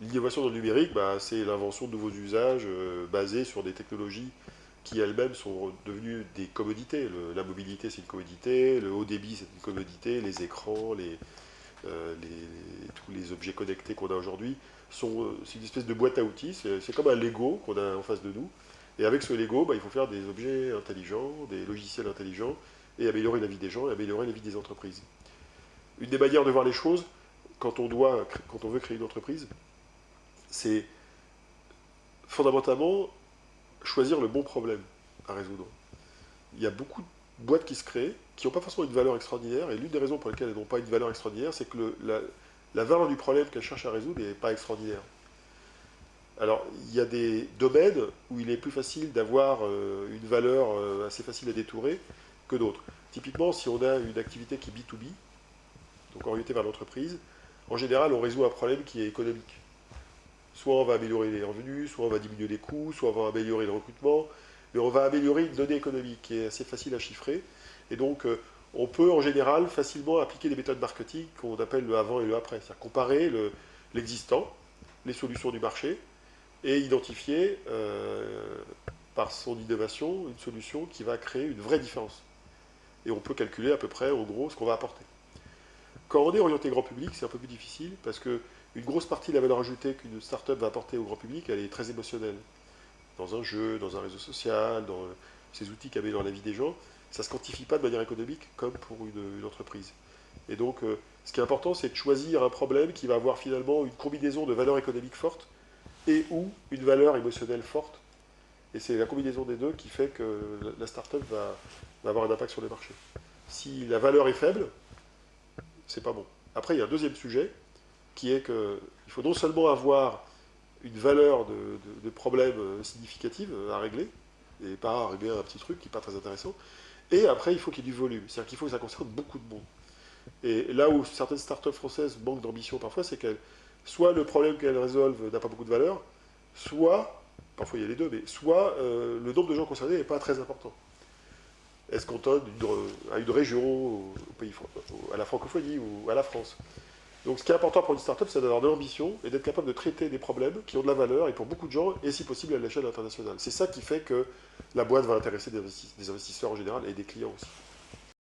L'innovation dans le numérique, bah, c'est l'invention de nouveaux usages basés sur des technologies qui elles-mêmes sont devenues des commodités. La mobilité, c'est une commodité, le haut débit, c'est une commodité, les écrans, tous les objets connectés qu'on a aujourd'hui, c'est une espèce de boîte à outils, c'est comme un Lego qu'on a en face de nous. Et avec ce Lego, bah, il faut faire des objets intelligents, des logiciels intelligents, et améliorer la vie des gens et améliorer la vie des entreprises. Une des manières de voir les choses, quand on veut créer une entreprise, c'est fondamentalement choisir le bon problème à résoudre. Il y a beaucoup de boîtes qui se créent, qui n'ont pas forcément une valeur extraordinaire, et l'une des raisons pour lesquelles elles n'ont pas une valeur extraordinaire, c'est que la valeur du problème qu'elles cherchent à résoudre n'est pas extraordinaire. Alors, il y a des domaines où il est plus facile d'avoir une valeur assez facile à détourer que d'autres. Typiquement, si on a une activité qui est B2B, donc orientée vers l'entreprise, en général, on résout un problème qui est économique. Soit on va améliorer les revenus, soit on va diminuer les coûts, soit on va améliorer le recrutement, mais on va améliorer une donnée économique qui est assez facile à chiffrer. Et donc, on peut en général facilement appliquer des méthodes marketing qu'on appelle le avant et le après. C'est-à-dire comparer l'existant, les solutions du marché, et identifier par son innovation une solution qui va créer une vraie différence. Et on peut calculer à peu près, en gros, ce qu'on va apporter. Quand on est orienté grand public, c'est un peu plus difficile parce que une grosse partie de la valeur ajoutée qu'une startup va apporter au grand public, elle est très émotionnelle. Dans un jeu, dans un réseau social, dans ces outils qu'elle met dans la vie des gens, ça ne se quantifie pas de manière économique comme pour une entreprise. Et donc, ce qui est important, c'est de choisir un problème qui va avoir finalement une combinaison de valeurs économiques fortes et ou une valeur émotionnelle forte. Et c'est la combinaison des deux qui fait que la startup va avoir un impact sur le marché. Si la valeur est faible, c'est pas bon. Après, il y a un deuxième sujet qui est qu'il faut non seulement avoir une valeur de problème significative à régler, et pas régler un petit truc qui n'est pas très intéressant, et après, il faut qu'il y ait du volume. C'est-à-dire qu'il faut que ça concerne beaucoup de monde. Et là où certaines startups françaises manquent d'ambition parfois, c'est qu'elles, soit le problème qu'elles résolvent n'a pas beaucoup de valeur, soit, parfois il y a les deux, mais soit le nombre de gens concernés n'est pas très important. Est-ce qu'on donne à une région, à la francophonie ou à la France? Donc ce qui est important pour une startup, c'est d'avoir de l'ambition et d'être capable de traiter des problèmes qui ont de la valeur et pour beaucoup de gens, et si possible à l'échelle internationale. C'est ça qui fait que la boîte va intéresser des investisseurs en général et des clients aussi.